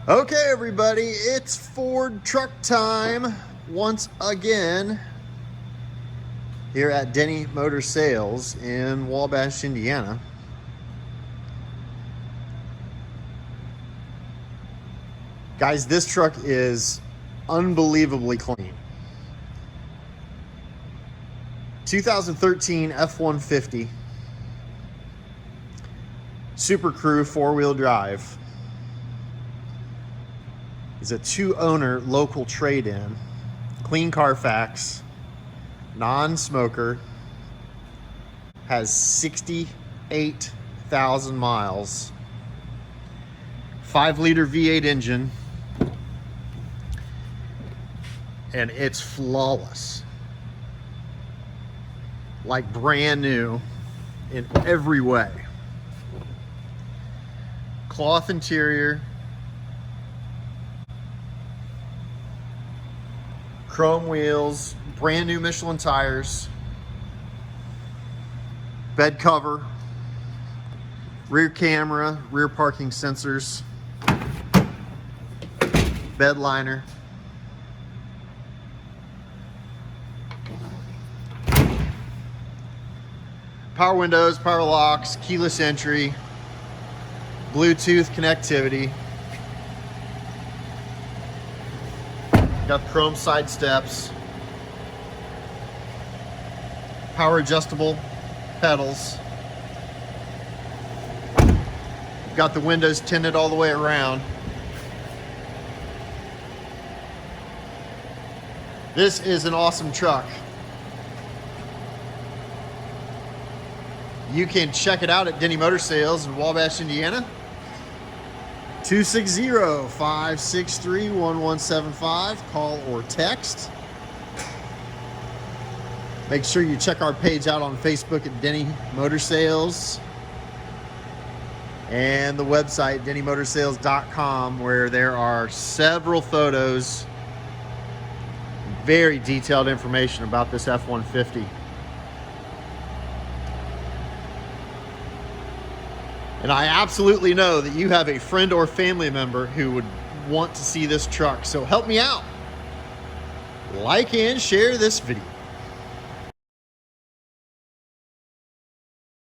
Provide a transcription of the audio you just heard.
Okay, everybody, it's Ford truck time once again here at Denney Motor Sales in Wabash, Indiana. Guys, this truck is unbelievably clean. 2013 F150 Super Crew 4-wheel drive. Is a 2-owner local trade-in, clean CarFax, non-smoker, has 68,000 miles, 5-liter V8 engine, and it's flawless, like brand new in every way. Cloth interior, chrome wheels, brand new Michelin tires, bed cover, rear camera, rear parking sensors, bed liner, power windows, power locks, keyless entry, Bluetooth connectivity. Got chrome side steps, power adjustable pedals. Got the windows tinted all the way around. This is an awesome truck. You can check it out at Denney Motor Sales in Wabash, Indiana. 260-563-1175. Call or text. Make sure you check our page out on Facebook at Denney Motor Sales and the website DenneyMotorsales.com, where there are several photos, very detailed information about this F-150. And I absolutely know that you have a friend or family member who would want to see this truck. So help me out. Like and share this video.